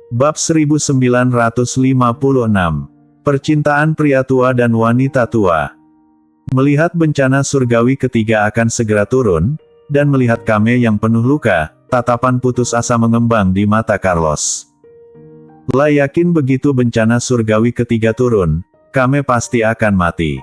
Bab 1956. Percintaan pria tua dan wanita tua. Melihat bencana surgawi ketiga akan segera turun, dan melihat Kame yang penuh luka, tatapan putus asa mengembang di mata Carlos. Lah yakin begitu bencana surgawi ketiga turun, Kame pasti akan mati.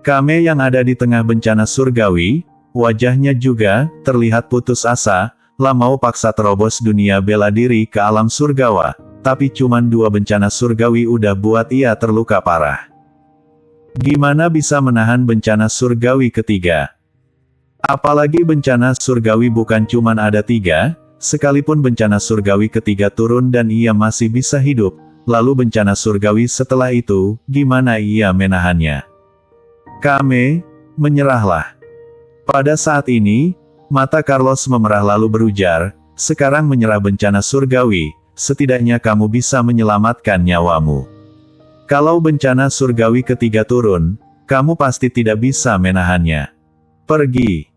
Kame yang ada di tengah bencana surgawi, wajahnya juga terlihat putus asa. Lah mau paksa terobos dunia bela diri ke alam surgawa, tapi cuman 2 bencana surgawi udah buat ia terluka parah. Gimana bisa menahan bencana surgawi ketiga? Apalagi bencana surgawi bukan cuman ada 3, sekalipun bencana surgawi ketiga turun dan ia masih bisa hidup, lalu bencana surgawi setelah itu, gimana ia menahannya? Kame, menyerahlah. Pada saat ini, mata Carlos memerah lalu berujar, sekarang menyerah bencana surgawi, setidaknya kamu bisa menyelamatkan nyawamu. Kalau bencana surgawi ketiga turun, kamu pasti tidak bisa menahannya. Pergi.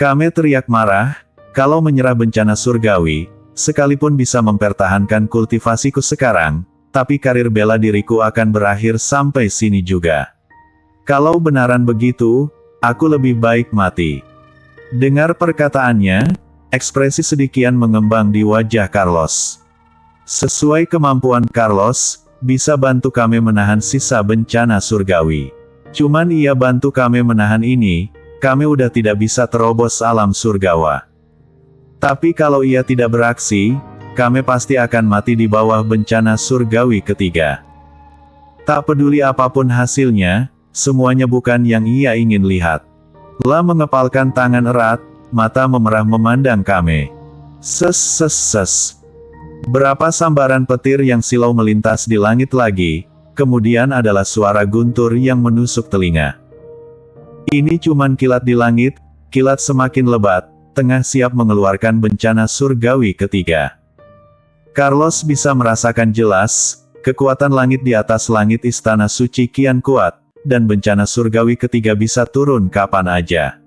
Kame teriak marah, kalau menyerah bencana surgawi, sekalipun bisa mempertahankan kultivasiku sekarang, tapi karir bela diriku akan berakhir sampai sini juga. Kalau benaran begitu, aku lebih baik mati. Dengar perkataannya, ekspresi sedikit mengembang di wajah Carlos. Sesuai kemampuan Carlos, bisa bantu Kame menahan sisa bencana surgawi. Cuman ia bantu Kame menahan ini, Kame udah tidak bisa terobos alam surgawa. Tapi kalau ia tidak beraksi, Kame pasti akan mati di bawah bencana surgawi ketiga. Tak peduli apapun hasilnya, semuanya bukan yang ia ingin lihat. Lah mengepalkan tangan erat, mata memerah memandang Kame. Ses. Berapa sambaran petir yang silau melintas di langit lagi, kemudian adalah suara guntur yang menusuk telinga. Ini cuman kilat di langit, kilat semakin lebat, tengah siap mengeluarkan bencana surgawi ketiga. Carlos bisa merasakan jelas, kekuatan langit di atas langit istana suci kian kuat, dan bencana surgawi ketiga bisa turun kapan aja.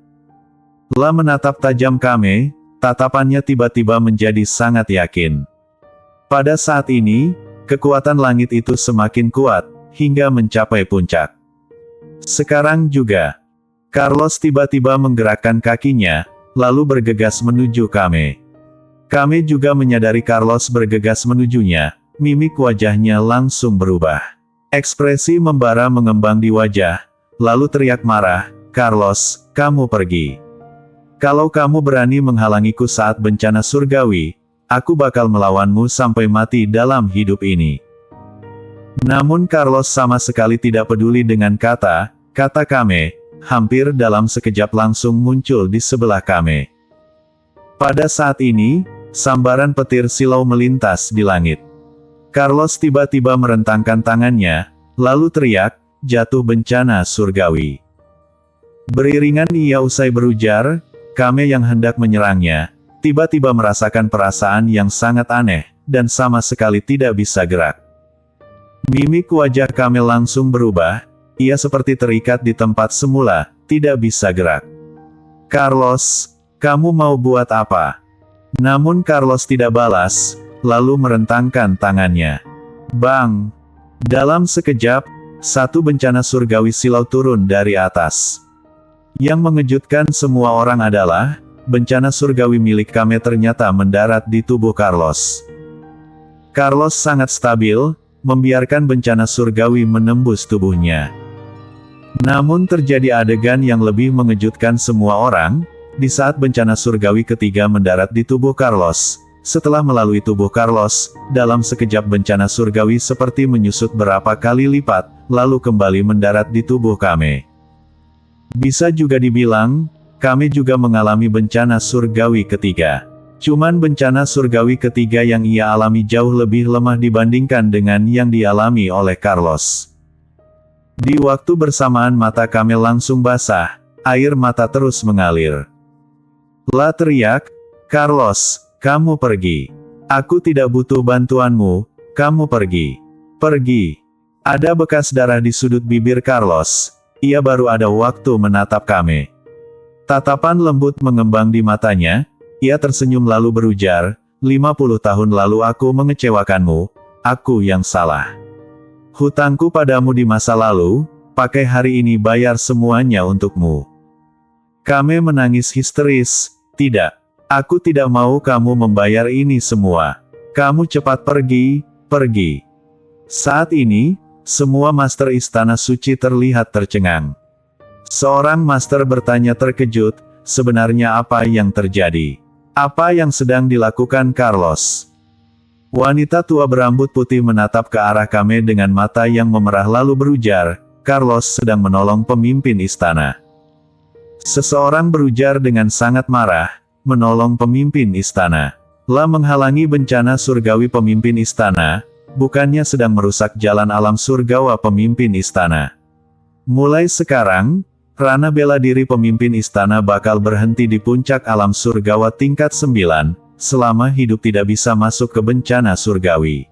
Lah menatap tajam Kame, tatapannya tiba-tiba menjadi sangat yakin. Pada saat ini, kekuatan langit itu semakin kuat, hingga mencapai puncak. Sekarang juga, Carlos tiba-tiba menggerakkan kakinya, lalu bergegas menuju Kame. Kame juga menyadari Carlos bergegas menujunya, mimik wajahnya langsung berubah. Ekspresi membara mengembang di wajah, lalu teriak marah, Carlos, kamu pergi. Kalau kamu berani menghalangiku saat bencana surgawi, aku bakal melawanmu sampai mati dalam hidup ini. Namun Carlos sama sekali tidak peduli dengan kata Kame, hampir dalam sekejap langsung muncul di sebelah Kame. Pada saat ini, sambaran petir silau melintas di langit. Carlos tiba-tiba merentangkan tangannya, lalu teriak, jatuh bencana surgawi. Beriringan ia usai berujar, Kame yang hendak menyerangnya, tiba-tiba merasakan perasaan yang sangat aneh, dan sama sekali tidak bisa gerak. Mimik wajah Kame langsung berubah, ia seperti terikat di tempat semula, tidak bisa gerak. Carlos, kamu mau buat apa? Namun Carlos tidak balas, lalu merentangkan tangannya. Bang! Dalam sekejap, satu bencana surgawi silau turun dari atas. Yang mengejutkan semua orang adalah, bencana surgawi milik Kame ternyata mendarat di tubuh Carlos. Carlos sangat stabil, membiarkan bencana surgawi menembus tubuhnya. Namun terjadi adegan yang lebih mengejutkan semua orang, di saat bencana surgawi ketiga mendarat di tubuh Carlos. Setelah melalui tubuh Carlos, dalam sekejap bencana surgawi seperti menyusut berapa kali lipat, lalu kembali mendarat di tubuh Kame. Bisa juga dibilang, Kame juga mengalami bencana surgawi ketiga. Cuman bencana surgawi ketiga yang ia alami jauh lebih lemah dibandingkan dengan yang dialami oleh Carlos. Di waktu bersamaan mata Kame langsung basah, air mata terus mengalir. Lah teriak, Carlos, kamu pergi. Aku tidak butuh bantuanmu, kamu pergi. Pergi. Ada bekas darah di sudut bibir Carlos, ia baru ada waktu menatap Kame. Tatapan lembut mengembang di matanya, ia tersenyum lalu berujar, 50 tahun lalu aku mengecewakanmu, aku yang salah. Hutangku padamu di masa lalu, pakai hari ini bayar semuanya untukmu. Kame menangis histeris, tidak. Aku tidak mau kamu membayar ini semua. Kamu cepat pergi, pergi. Saat ini, semua master Istana Suci terlihat tercengang. Seorang master bertanya terkejut, sebenarnya apa yang terjadi? Apa yang sedang dilakukan Carlos? Wanita tua berambut putih menatap ke arah Kame dengan mata yang memerah lalu berujar, Carlos sedang menolong pemimpin istana. Seseorang berujar dengan sangat marah, menolong pemimpin istana. Lah menghalangi bencana surgawi pemimpin istana, bukannya sedang merusak jalan alam surgawa pemimpin istana. Mulai sekarang, ranah bela diri pemimpin istana bakal berhenti di puncak alam surgawa tingkat 9, selama hidup tidak bisa masuk ke bencana surgawi.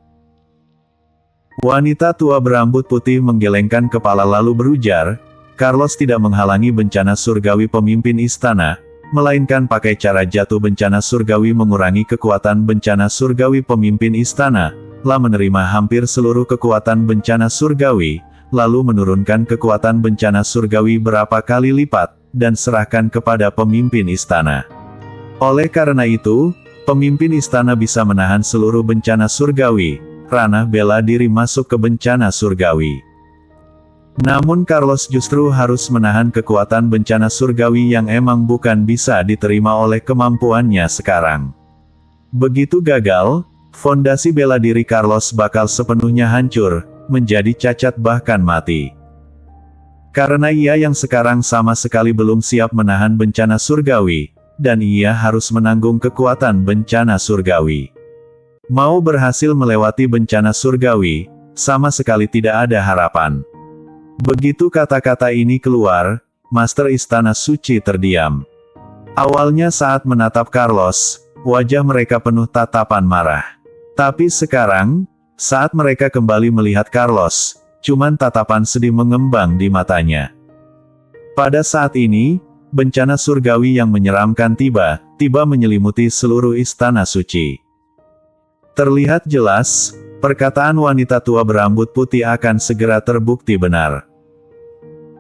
Wanita tua berambut putih menggelengkan kepala lalu berujar, Carlos tidak menghalangi bencana surgawi pemimpin istana, melainkan pakai cara jatuh bencana surgawi mengurangi kekuatan bencana surgawi pemimpin istana, lah menerima hampir seluruh kekuatan bencana surgawi, lalu menurunkan kekuatan bencana surgawi berapa kali lipat, dan serahkan kepada pemimpin istana. Oleh karena itu, pemimpin istana bisa menahan seluruh bencana surgawi, ranah bela diri masuk ke bencana surgawi. Namun Carlos justru harus menahan kekuatan bencana surgawi yang emang bukan bisa diterima oleh kemampuannya sekarang. Begitu gagal, fondasi bela diri Carlos bakal sepenuhnya hancur, menjadi cacat bahkan mati. Karena ia yang sekarang sama sekali belum siap menahan bencana surgawi, dan ia harus menanggung kekuatan bencana surgawi. Mau berhasil melewati bencana surgawi, sama sekali tidak ada harapan. Begitu kata-kata ini keluar, Master Istana Suci terdiam. Awalnya saat menatap Carlos, wajah mereka penuh tatapan marah. Tapi sekarang, saat mereka kembali melihat Carlos, cuman tatapan sedih mengembang di matanya. Pada saat ini, bencana surgawi yang menyeramkan tiba-tiba menyelimuti seluruh Istana Suci. Terlihat jelas, perkataan wanita tua berambut putih akan segera terbukti benar.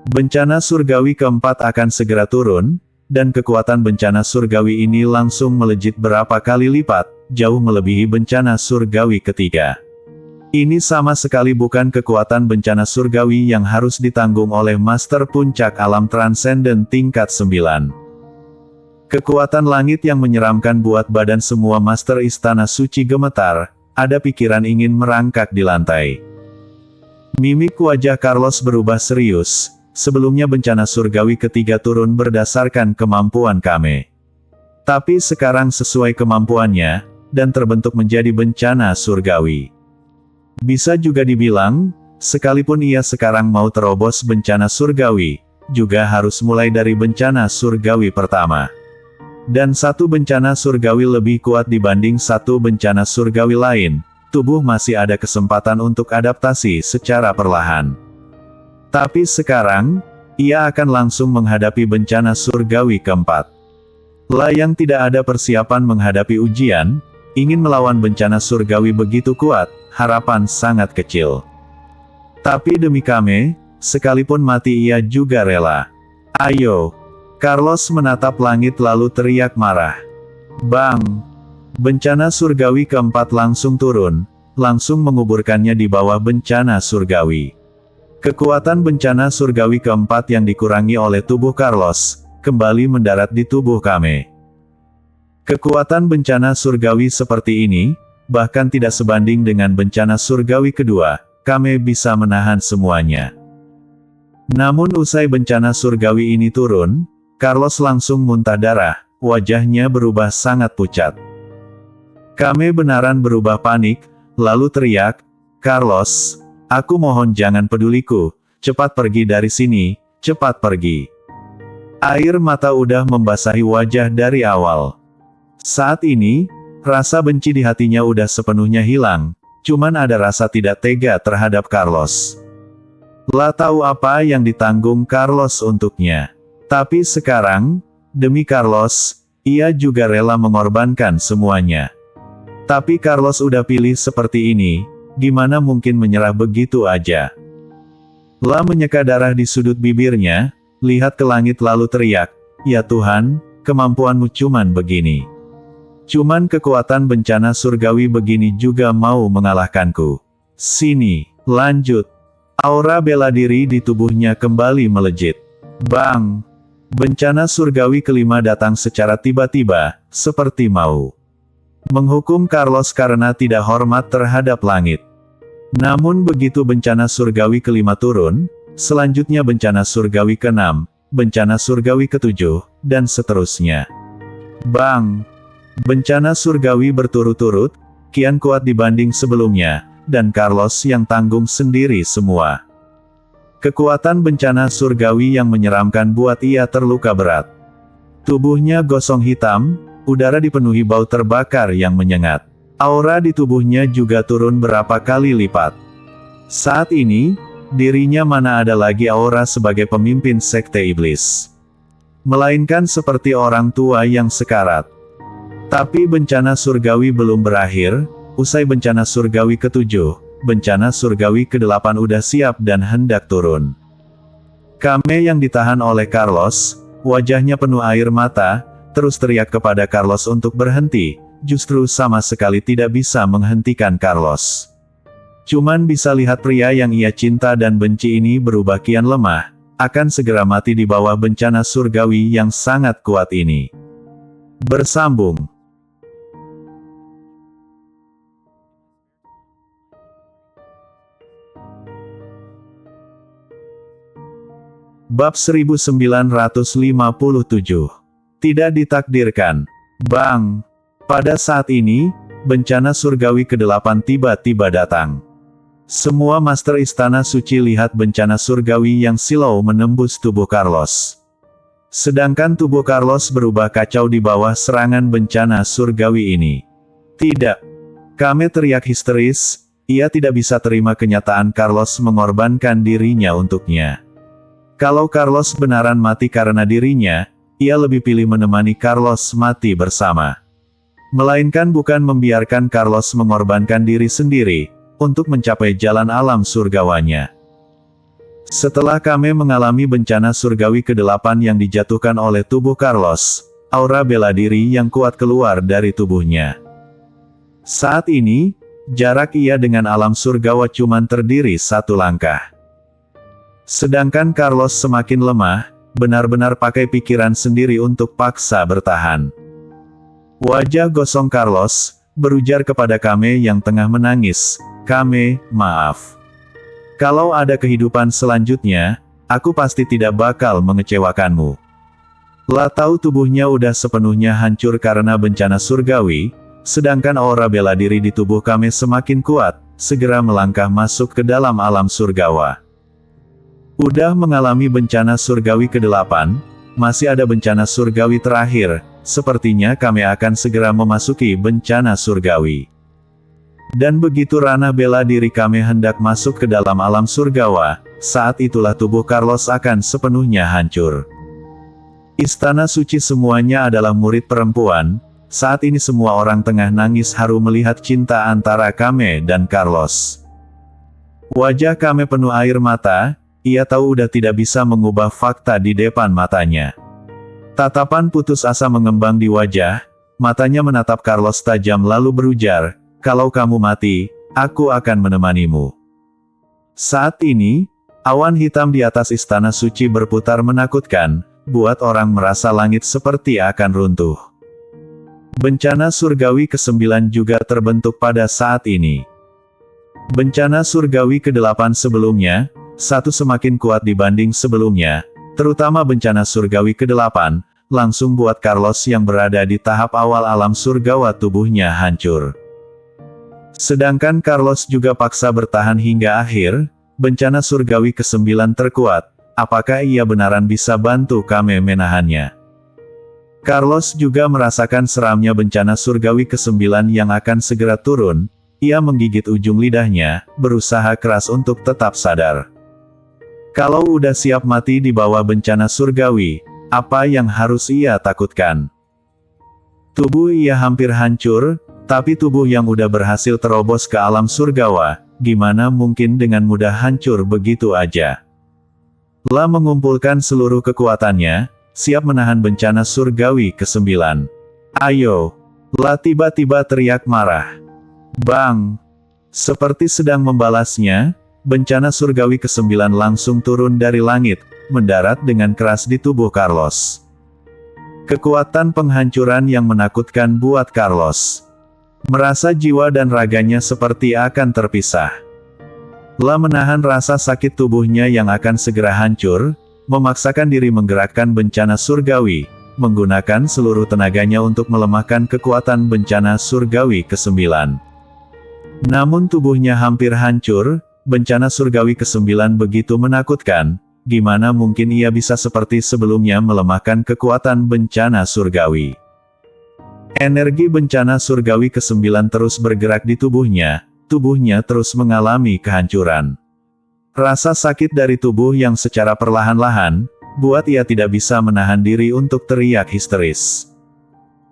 Bencana surgawi keempat akan segera turun, dan kekuatan bencana surgawi ini langsung melejit berapa kali lipat, jauh melebihi bencana surgawi ketiga. Ini sama sekali bukan kekuatan bencana surgawi yang harus ditanggung oleh Master Puncak Alam Transenden tingkat 9. Kekuatan langit yang menyeramkan buat badan semua Master Istana Suci gemetar, ada pikiran ingin merangkak di lantai. Mimik wajah Carlos berubah serius, sebelumnya bencana surgawi ketiga turun berdasarkan kemampuan Kame. Tapi sekarang sesuai kemampuannya, dan terbentuk menjadi bencana surgawi. Bisa juga dibilang, sekalipun ia sekarang mau terobos bencana surgawi, juga harus mulai dari bencana surgawi pertama. Dan satu bencana surgawi lebih kuat dibanding satu bencana surgawi lain, tubuh masih ada kesempatan untuk adaptasi secara perlahan. Tapi sekarang, ia akan langsung menghadapi bencana surgawi keempat. Lah yang tidak ada persiapan menghadapi ujian, ingin melawan bencana surgawi begitu kuat, harapan sangat kecil. Tapi demi Kame, sekalipun mati ia juga rela. Ayo! Carlos menatap langit lalu teriak marah. Bang! Bencana surgawi keempat langsung turun, langsung menguburkannya di bawah bencana surgawi. Kekuatan bencana surgawi keempat yang dikurangi oleh tubuh Carlos, kembali mendarat di tubuh Kame. Kekuatan bencana surgawi seperti ini, bahkan tidak sebanding dengan bencana surgawi kedua, Kame bisa menahan semuanya. Namun usai bencana surgawi ini turun, Carlos langsung muntah darah, wajahnya berubah sangat pucat. Kame benaran berubah panik, lalu teriak, Carlos, aku mohon jangan peduliku, cepat pergi dari sini, cepat pergi. Air mata udah membasahi wajah dari awal. Saat ini, rasa benci di hatinya udah sepenuhnya hilang, cuman ada rasa tidak tega terhadap Carlos. Lah tahu apa yang ditanggung Carlos untuknya. Tapi sekarang, demi Carlos, ia juga rela mengorbankan semuanya. Tapi Carlos udah pilih seperti ini, gimana mungkin menyerah begitu aja? La menyeka darah di sudut bibirnya, lihat ke langit lalu teriak, "Ya Tuhan, kemampuanmu cuman begini. Cuman kekuatan bencana surgawi begini juga mau mengalahkanku. Sini, lanjut." Aura bela diri di tubuhnya kembali melejit. Bang! Bencana surgawi kelima datang secara tiba-tiba, seperti mau menghukum Carlos karena tidak hormat terhadap langit. Namun begitu bencana surgawi kelima turun, selanjutnya bencana surgawi keenam, bencana surgawi ketujuh, dan seterusnya. Bang! Bencana surgawi berturut-turut, kian kuat dibanding sebelumnya, dan Carlos yang tanggung sendiri semua. Kekuatan bencana surgawi yang menyeramkan buat ia terluka berat. Tubuhnya gosong hitam, udara dipenuhi bau terbakar yang menyengat. Aura di tubuhnya juga turun berapa kali lipat. Saat ini, dirinya mana ada lagi aura sebagai pemimpin sekte iblis. Melainkan seperti orang tua yang sekarat. Tapi bencana surgawi belum berakhir, usai bencana surgawi ketujuh, bencana surgawi kedelapan udah siap dan hendak turun. Kame yang ditahan oleh Carlos, wajahnya penuh air mata, terus teriak kepada Carlos untuk berhenti, justru sama sekali tidak bisa menghentikan Carlos. Cuman bisa lihat pria yang ia cinta dan benci ini berubah kian lemah, akan segera mati di bawah bencana surgawi yang sangat kuat ini. Bersambung. Bab 1957. Tidak ditakdirkan. Bang! Pada saat ini, bencana surgawi ke-8 tiba-tiba datang. Semua master istana suci lihat bencana surgawi yang silau menembus tubuh Carlos. Sedangkan tubuh Carlos berubah kacau di bawah serangan bencana surgawi ini. Tidak. Kame teriak histeris, ia tidak bisa terima kenyataan Carlos mengorbankan dirinya untuknya. Kalau Carlos benaran mati karena dirinya, ia lebih pilih menemani Carlos mati bersama. Melainkan bukan membiarkan Carlos mengorbankan diri sendiri, untuk mencapai jalan alam surgawanya. Setelah Kame mengalami bencana surgawi ke-8 yang dijatuhkan oleh tubuh Carlos, aura bela diri yang kuat keluar dari tubuhnya. Saat ini, jarak ia dengan alam surgawa cuman terdiri satu langkah. Sedangkan Carlos semakin lemah, benar-benar pakai pikiran sendiri untuk paksa bertahan. Wajah gosong Carlos, berujar kepada Kame yang tengah menangis, "Kame, maaf. Kalau ada kehidupan selanjutnya, aku pasti tidak bakal mengecewakanmu." La tahu tubuhnya udah sepenuhnya hancur karena bencana surgawi, sedangkan aura bela diri di tubuh Kame semakin kuat, segera melangkah masuk ke dalam alam surgawa. Udah mengalami bencana surgawi ke-8, masih ada bencana surgawi terakhir, sepertinya Kame akan segera memasuki bencana surgawi. Dan begitu ranah bela diri Kame hendak masuk ke dalam alam surgawa, saat itulah tubuh Carlos akan sepenuhnya hancur. Istana suci semuanya adalah murid perempuan, saat ini semua orang tengah nangis haru melihat cinta antara Kame dan Carlos. Wajah Kame penuh air mata, ia tahu udah tidak bisa mengubah fakta di depan matanya. Tatapan putus asa mengembang di wajah, matanya menatap Carlos tajam lalu berujar, "Kalau kamu mati, aku akan menemanimu." Saat ini, awan hitam di atas istana suci berputar menakutkan, buat orang merasa langit seperti akan runtuh. Bencana surgawi ke-9 juga terbentuk pada saat ini. Bencana surgawi ke-8 sebelumnya, satu semakin kuat dibanding sebelumnya, terutama bencana surgawi ke-8, langsung buat Carlos yang berada di tahap awal alam surgawa tubuhnya hancur. Sedangkan Carlos juga paksa bertahan hingga akhir, bencana surgawi ke-9 terkuat, apakah ia benaran bisa bantu Kame menahannya? Carlos juga merasakan seramnya bencana surgawi ke-9 yang akan segera turun, ia menggigit ujung lidahnya, berusaha keras untuk tetap sadar. Kalau udah siap mati di bawah bencana surgawi, apa yang harus ia takutkan? Tubuh ia hampir hancur, Tapi tubuh yang udah berhasil terobos ke alam surgawa, gimana mungkin dengan mudah hancur begitu aja. La mengumpulkan seluruh kekuatannya, siap menahan bencana surgawi ke-9. Ayo! La tiba-tiba teriak marah. Bang! Seperti sedang membalasnya, bencana surgawi ke-9 langsung turun dari langit, mendarat dengan keras di tubuh Carlos. Kekuatan penghancuran yang menakutkan buat Carlos. Merasa jiwa dan raganya seperti akan terpisah. La menahan rasa sakit tubuhnya yang akan segera hancur, memaksakan diri menggerakkan bencana surgawi, menggunakan seluruh tenaganya untuk melemahkan kekuatan bencana surgawi ke-9. Namun tubuhnya hampir hancur, bencana surgawi ke-9 begitu menakutkan, gimana mungkin ia bisa seperti sebelumnya melemahkan kekuatan bencana surgawi. Energi bencana surgawi ke-9 terus bergerak di tubuhnya terus mengalami kehancuran. Rasa sakit dari tubuh yang secara perlahan-lahan, buat ia tidak bisa menahan diri untuk teriak histeris.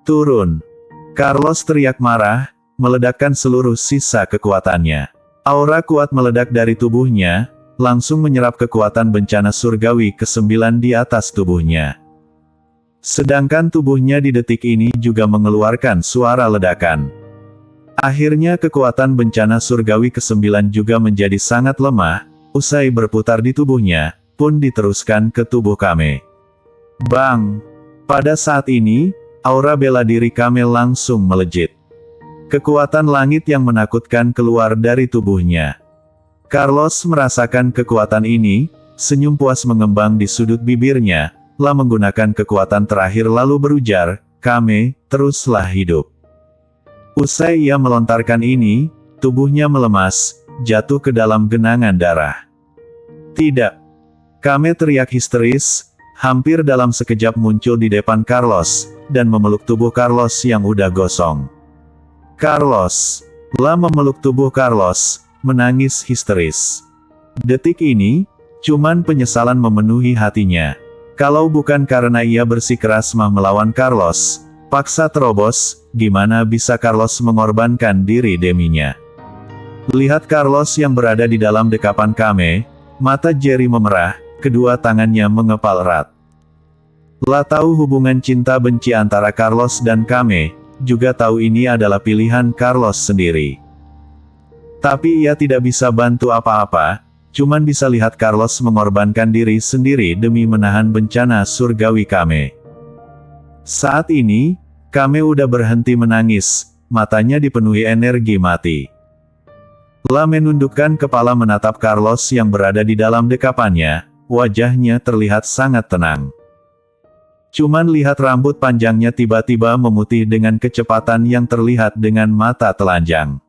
Turun! Carlos teriak marah, meledakkan seluruh sisa kekuatannya. Aura kuat meledak dari tubuhnya, langsung menyerap kekuatan bencana surgawi ke-9 di atas tubuhnya. Sedangkan tubuhnya di detik ini juga mengeluarkan suara ledakan. Akhirnya kekuatan bencana surgawi ke-9 juga menjadi sangat lemah, usai berputar di tubuhnya, pun diteruskan ke tubuh Kame. Bang! Pada saat ini, aura bela diri Kame langsung melejit. Kekuatan langit yang menakutkan keluar dari tubuhnya. Carlos merasakan kekuatan ini, senyum puas mengembang di sudut bibirnya, La menggunakan kekuatan terakhir lalu berujar, Kame, teruslah hidup. Usai ia melontarkan ini, tubuhnya melemas, jatuh ke dalam genangan darah. Tidak! Kame teriak histeris, hampir dalam sekejap muncul di depan Carlos, dan memeluk tubuh Carlos yang udah gosong. Carlos! La memeluk tubuh Carlos, menangis histeris. Detik ini, cuman penyesalan memenuhi hatinya. Kalau bukan karena ia bersikeras melawan Carlos, paksa terobos, gimana bisa Carlos mengorbankan diri deminya. Lihat Carlos yang berada di dalam dekapan Kame, mata Jerry memerah, kedua tangannya mengepal erat. La tahu hubungan cinta benci antara Carlos dan Kame, juga tahu ini adalah pilihan Carlos sendiri. Tapi ia tidak bisa bantu apa-apa, cuman bisa lihat Carlos mengorbankan diri sendiri demi menahan bencana surgawi Kame. Saat ini, Kame udah berhenti menangis, matanya dipenuhi energi mati. La menundukkan kepala menatap Carlos yang berada di dalam dekapannya, wajahnya terlihat sangat tenang. Cuman lihat rambut panjangnya tiba-tiba memutih dengan kecepatan yang terlihat dengan mata telanjang.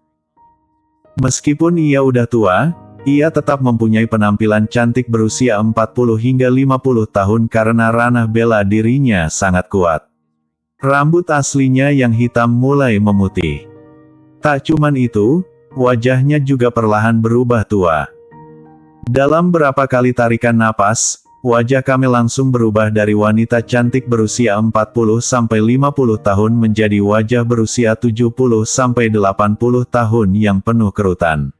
Meskipun ia udah tua, ia tetap mempunyai penampilan cantik berusia 40 hingga 50 tahun karena ranah bela dirinya sangat kuat. Rambut aslinya yang hitam mulai memutih. Tak cuman itu, wajahnya juga perlahan berubah tua. Dalam berapa kali tarikan napas, wajah Kame langsung berubah dari wanita cantik berusia 40-50 tahun menjadi wajah berusia 70-80 tahun yang penuh kerutan.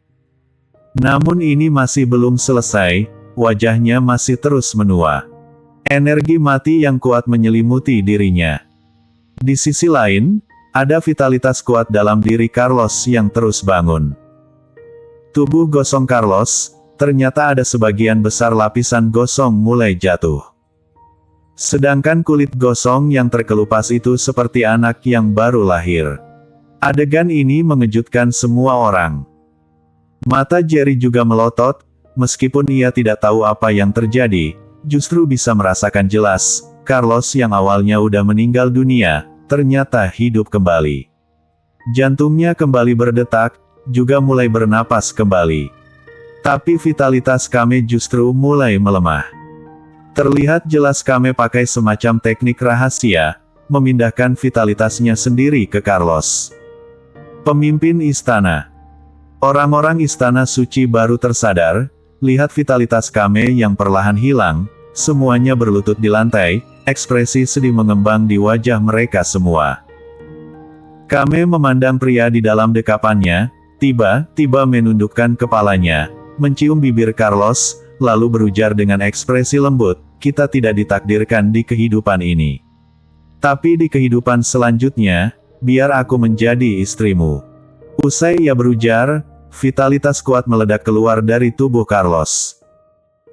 Namun ini masih belum selesai, wajahnya masih terus menua. Energi mati yang kuat menyelimuti dirinya. Di sisi lain, ada vitalitas kuat dalam diri Carlos yang terus bangun. Tubuh gosong Carlos, ternyata ada sebagian besar lapisan gosong mulai jatuh. Sedangkan kulit gosong yang terkelupas itu seperti anak yang baru lahir. Adegan ini mengejutkan semua orang. Mata Jerry juga melotot, meskipun ia tidak tahu apa yang terjadi, justru bisa merasakan jelas, Carlos yang awalnya udah meninggal dunia, ternyata hidup kembali. Jantungnya kembali berdetak, juga mulai bernapas kembali. Tapi vitalitas Kame justru mulai melemah. Terlihat jelas Kame pakai semacam teknik rahasia, memindahkan vitalitasnya sendiri ke Carlos. Pemimpin istana. Orang-orang istana suci baru tersadar, lihat vitalitas Kame yang perlahan hilang, semuanya berlutut di lantai, ekspresi sedih mengembang di wajah mereka semua. Kame memandang pria di dalam dekapannya, tiba-tiba menundukkan kepalanya, mencium bibir Carlos, lalu berujar dengan ekspresi lembut, kita tidak ditakdirkan di kehidupan ini. Tapi di kehidupan selanjutnya, biar aku menjadi istrimu. Usai ia berujar, vitalitas kuat meledak keluar dari tubuh Carlos.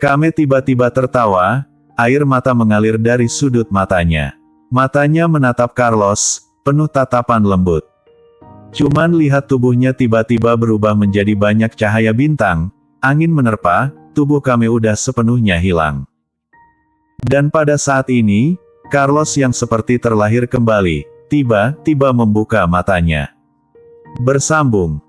Kame tiba-tiba tertawa, air mata mengalir dari sudut matanya. Matanya menatap Carlos, penuh tatapan lembut. Cuman lihat tubuhnya tiba-tiba berubah menjadi banyak cahaya bintang, angin menerpa, tubuh Kame udah sepenuhnya hilang. Dan pada saat ini, Carlos yang seperti terlahir kembali, tiba-tiba membuka matanya. Bersambung.